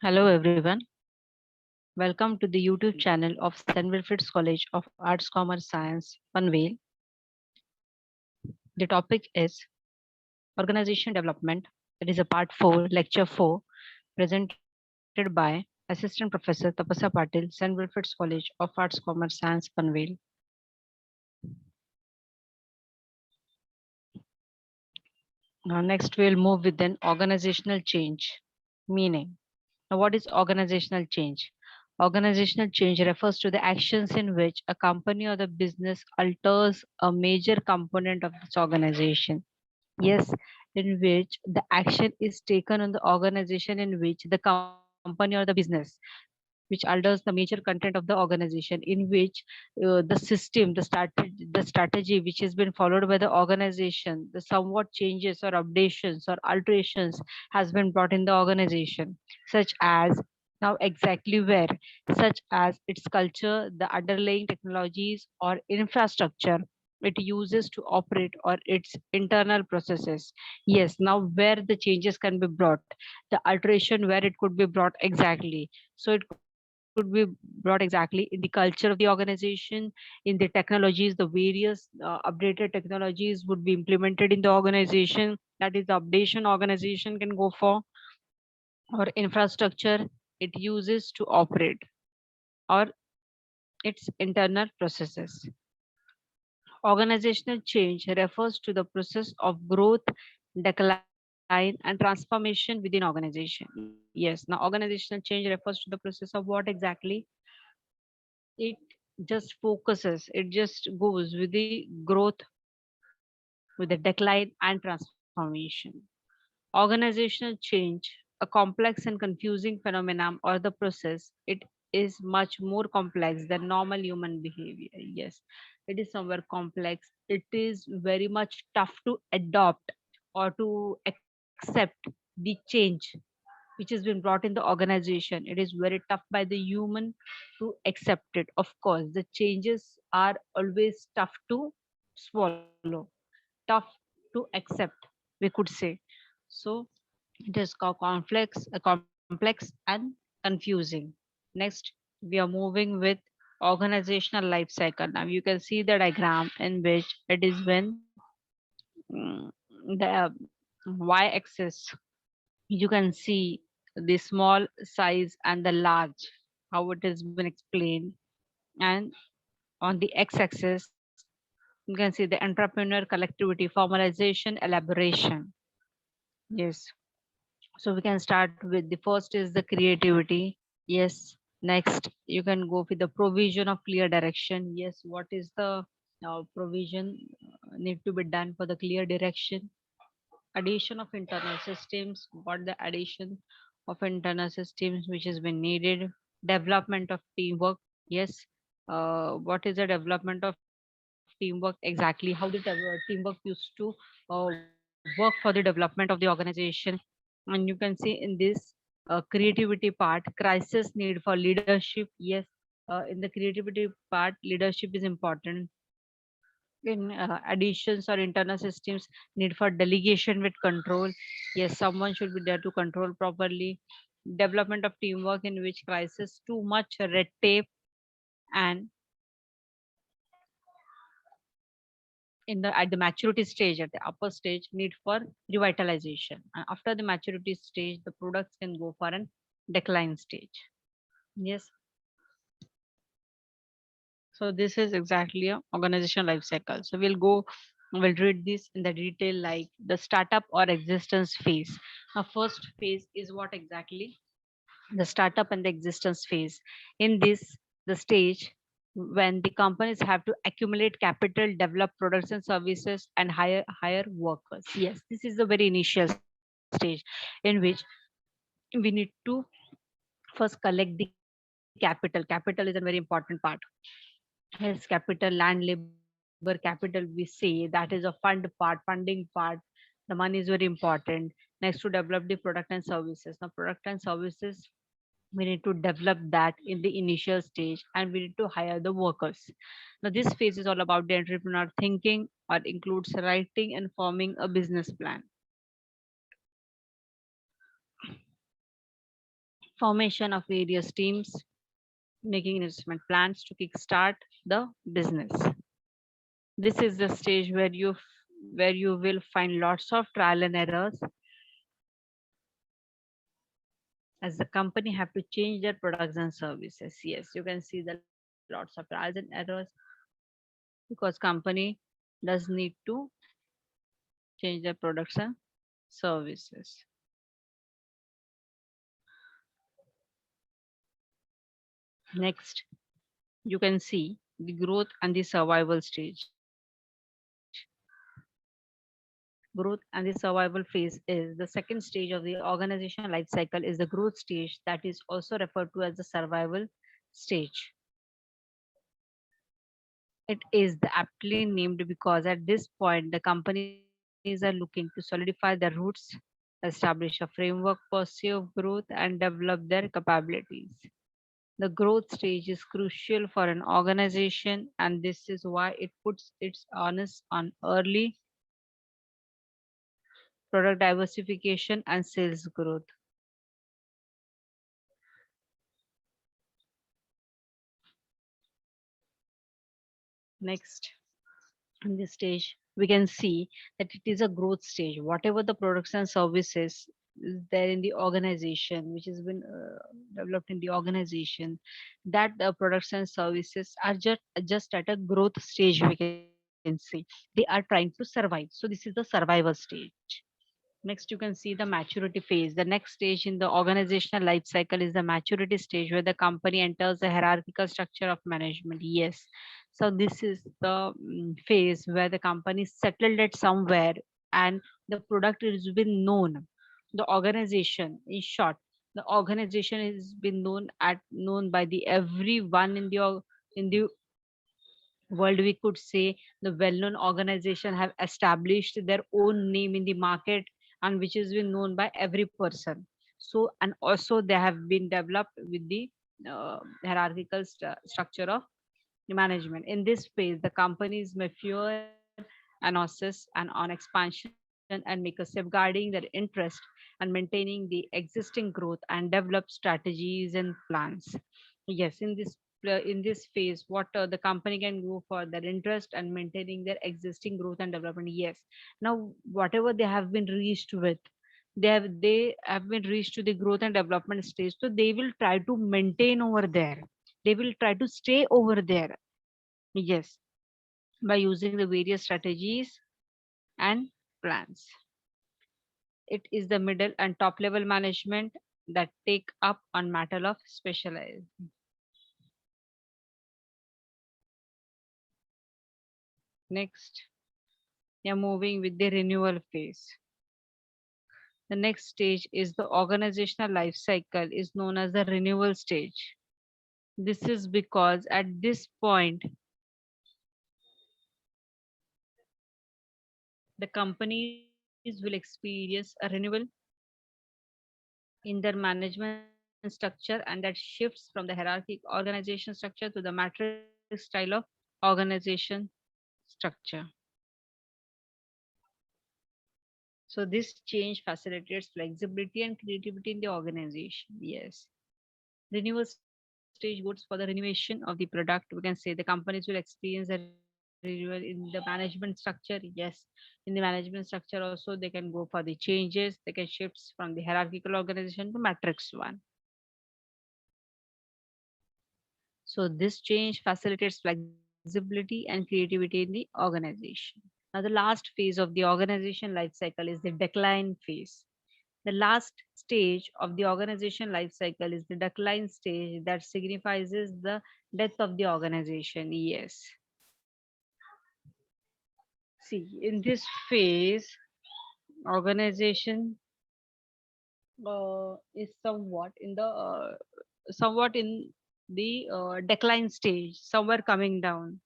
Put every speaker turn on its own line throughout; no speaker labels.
Hello everyone. Welcome to the YouTube channel of St. Wilfrid's College of Arts, Commerce, Science, Panvel. The topic is Organization Development. It is a part 4, lecture 4, presented by Assistant Professor Tapasya Patil, St. Wilfrid's College of Arts, Commerce, Science, Panvel. Now next we'll move with an organizational change. Meaning. Now what is organizational change? Organizational change refers to the actions in which a company or the business alters a major component of its organization. Yes, in which the action is taken on the organization in which the company or the business, which alters the major content of the organization, in which the system, the strategy which has been followed by the organization, the somewhat changes or updations or alterations has been brought in the organization, such as now exactly where, such as its culture, the underlying technologies or infrastructure it uses to operate or its internal processes. Yes, now where the changes can be brought, the alteration where it could be brought exactly. So it could be brought exactly in the culture of the organization, in the technologies, the various updated technologies would be implemented in the organization. That is the updation organization can go for, or infrastructure it uses to operate, or its internal processes. Organizational change refers to the process of growth, decline, and transformation within organization. Yes, now organizational change refers to the process of what exactly? It just focuses, it just goes with the growth, with the decline and transformation. Organizational change, a complex and confusing phenomenon or the process, it is much more complex than normal human behavior. Yes, it is somewhere complex. It is very much tough to adopt or to accept the change which has been brought in the organization. It is very tough by the human to accept it. Of course, the changes are always tough to swallow, tough to accept, we could say. So it is complex and confusing. Next, we are moving with organizational life cycle. Now you can see the diagram in which it is when the y-axis, you can see the small size and the large, how it has been explained. And on the x-axis, you can see the entrepreneur collectivity, formalization, elaboration. Yes. So we can start with the first is the creativity. Yes. Next, you can go with the provision of clear direction. Yes. What is the provision need to be done for the clear direction? Addition of internal systems. What the addition of internal systems which has been needed? Development of teamwork. Yes. What is the development of teamwork exactly? How the teamwork used to work for the development of the organization? And you can see in this creativity part, crisis need for leadership. Yes, in the creativity part, leadership is important. In additions or internal systems, need for delegation with control. Yes, someone should be there to control properly. Development of teamwork in which crisis too much red tape, and in the at the maturity stage, at the upper stage, need for revitalization. And after the maturity stage, the products can go for an decline stage. Yes. So this is exactly a organization life cycle. So we'll read this in the detail, like the startup or existence phase. Now first phase is what exactly? The startup and the existence phase. In this, the stage when the companies have to accumulate capital, develop products and services, and hire workers. Yes, this is the very initial stage in which we need to first collect the capital. Capital is a very important part. Yes, capital, land, labor, capital, we say that is a funding part. The money is very important. Next, to develop the product and services. Now, product and services, we need to develop that in the initial stage, and we need to hire the workers. Now, this phase is all about the entrepreneur thinking, or includes writing and forming a business plan. formation of various teams, making investment plans to kickstart the business. This is the stage where you will find lots of trial and errors as the company have to change their products and services. Yes, you can see the lots of trials and errors because company does need to change their products and services. Next, you can see the growth and the survival stage. Growth and the survival phase is the second stage of the organization life cycle is the growth stage that is also referred to as the survival stage. It is the aptly named because at this point the companies are looking to solidify their roots, establish a framework, pursue growth, and develop their capabilities. The growth stage is crucial for an organization, and this is why it puts its onus on early product diversification and sales growth. Next, in this stage, we can see that it is a growth stage. Whatever the products and services is there in the organization, which has been developed in the organization, that the products and services are just at a growth stage. We can see they are trying to survive. So this is the survival stage. Next, you can see the maturity phase. The next stage in the organizational life cycle is the maturity stage where the company enters the hierarchical structure of management. Yes. So this is the phase where the company is settled at somewhere and the product has been known. The organization, in short, the organization has been known by the everyone in in the world. We could say the well-known organization have established their own name in the market and which has been known by every person. So and also they have been developed with the hierarchical structure of the management. In this phase the companies may fear analysis and on expansion and make a safeguarding their interest and maintaining the existing growth and develop strategies and plans. Yes, in this phase, what the company can go for their interest and maintaining their existing growth and development. Yes, now whatever they have been reached with, they have been reached to the growth and development stage. So they will try to maintain over there. They will try to stay over there. Yes, by using the various strategies and plans. It is the middle and top level management that take up on matter of specialized. Next, we are moving with the renewal phase. The next stage is the organizational life cycle is known as the renewal stage. This is because at this point, the companies will experience a renewal in their management structure and that shifts from the hierarchic organization structure to the matrix style of organization structure. So this change facilitates flexibility and creativity in the organization. Yes. Renewal stage goes for the renovation of the product. We can say the companies will experience a renewal in the management structure. Yes. In the management structure also they can go for the changes. They can shift from the hierarchical organization to matrix one. So this change facilitates flexibility and creativity in the organization. Now the last phase of the organization life cycle is the decline phase. The last stage of the organization life cycle is the decline stage that signifies the death of the organization. Yes. See, in this phase, organization is somewhat in the decline stage, somewhere coming down.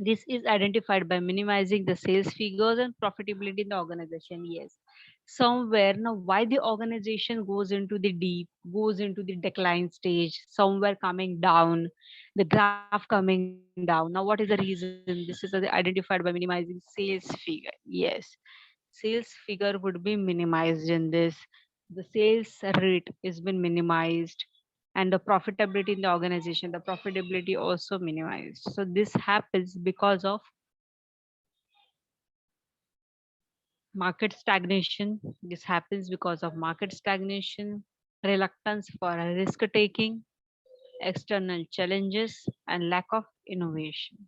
This is identified by minimizing the sales figures and profitability in the organization. Yes. Somewhere now, why the organization goes into the deep, goes into the decline stage, somewhere coming down, the graph coming down. Now, what is the reason? This is identified by minimizing sales figure. Yes. sales figure would be minimized in this. The sales rate is been minimized, and the profitability in the organization, the profitability also minimized. So this happens because of market stagnation. This happens because of market stagnation, reluctance for risk taking, external challenges, and lack of innovation.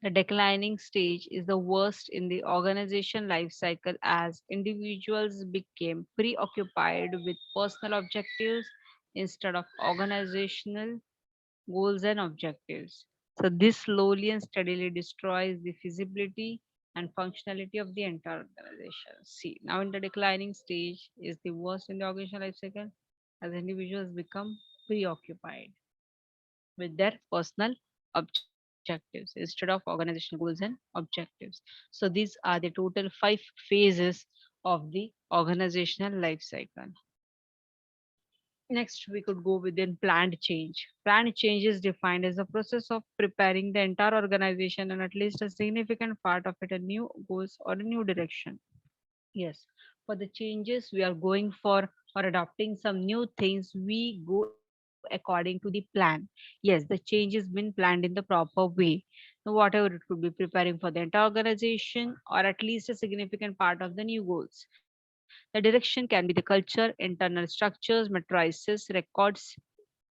The declining stage is the worst in the organization life cycle as individuals became preoccupied with personal objectives instead of organizational goals and objectives. So, this slowly and steadily destroys the feasibility and functionality of the entire organization. See, now in the declining stage is the worst in the organization life cycle as individuals become preoccupied with their personal objectives instead of organizational goals and objectives. So these are the total 5 phases of the organizational life cycle. Next, we could go within planned change. Planned change is defined as a process of preparing the entire organization and at least a significant part of it a new goals or a new direction. Yes, for the changes we are going for or adopting some new things, we go according to the plan. Yes, the change is been planned in the proper way. Now, whatever it could be, preparing for the entire organization or at least a significant part of the new goals. The direction can be the culture, internal structures, matrices, records,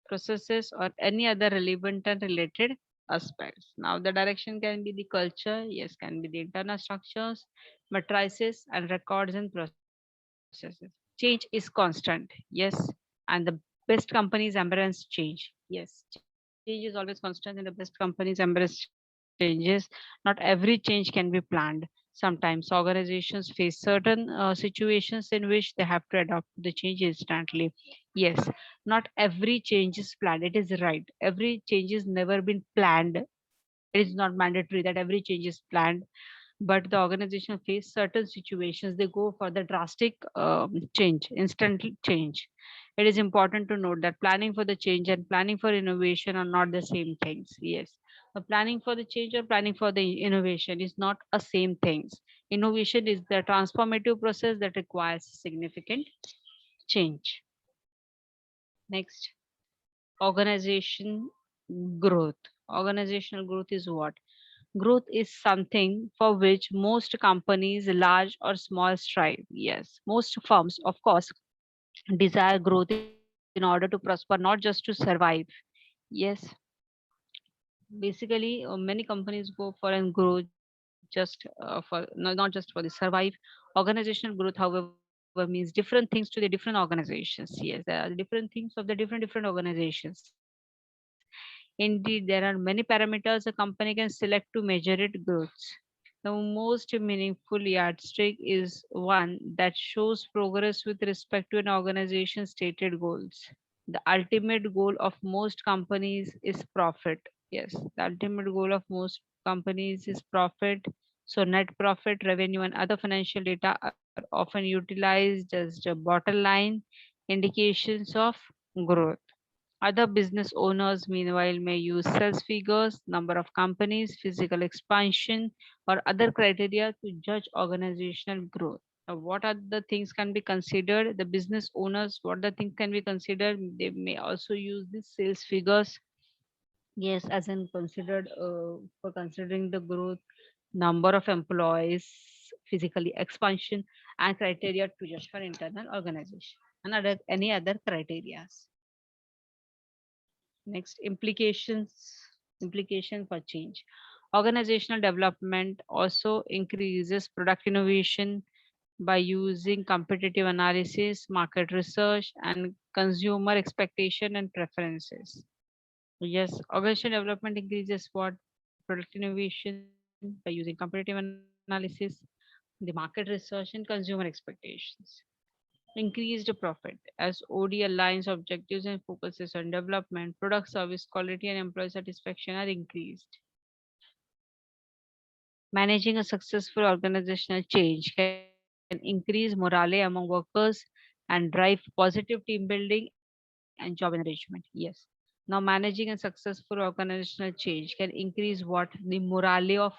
processes, or any other relevant and related aspects. Now, the direction can be the culture, yes, can be the internal structures, matrices, and records and processes. Change is constant, yes, and the best companies embrace change. Yes, change is always constant, and the best companies embrace changes. Not every change can be planned. Sometimes organizations face certain situations in which they have to adopt the change instantly. Yes, not every change is planned. It is right. Every change is never been planned. It is not mandatory that every change is planned, but the organization face certain situations they go for the drastic change, instant change. It is important to note that planning for the change and planning for innovation are not the same things. Yes, the planning for the change or planning for the innovation is not a same things. Innovation is the transformative process that requires significant change. Next, organization growth. Organizational growth is what? Growth is something for which most companies, large or small, strive. Yes, most firms, of course, desire growth in order to prosper, not just to survive. Yes, basically, many companies go for and grow just for not just for the survive. Organizational growth, however, means different things to the different organizations. Yes, there are different things of the different organizations. Indeed, there are many parameters a company can select to measure it growth. The most meaningful yardstick is one that shows progress with respect to an organization's stated goals. The ultimate goal of most companies is profit. Yes, the ultimate goal of most companies is profit. So, net profit, revenue, and other financial data are often utilized as the bottom line indications of growth. Other business owners, meanwhile, may use sales figures, number of companies, physical expansion, or other criteria to judge organizational growth. Now, what are the things can be considered? The business owners, what the things can be considered? They may also use these sales figures. Yes, as in considered for considering the growth, number of employees, physically expansion, and criteria to judge for internal organization, and other, any other criteria. Next, implication for change. Organizational development also increases product innovation by using competitive analysis, market research, and consumer expectation and preferences. Yes, organizational development increases what? Product innovation by using competitive analysis, the market research, and consumer expectations. Increased profit as OD aligns objectives and focuses on development, product service quality, and employee satisfaction are increased. Managing a successful organizational change can increase morale among workers and drive positive team building and job enrichment. Yes. Now, managing a successful organizational change can increase what the morale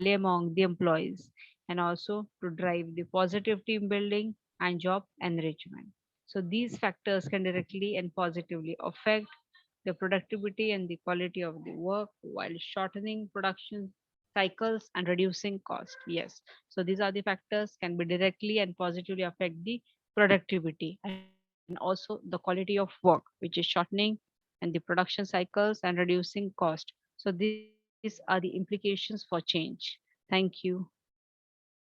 among the employees, and also to drive the positive team building and job enrichment. So these factors can directly and positively affect the productivity and the quality of the work while shortening production cycles and reducing cost. Yes. So these are the factors can be directly and positively affect the productivity and also the quality of work, which is shortening and the production cycles and reducing cost. So these are the implications for change. Thank you.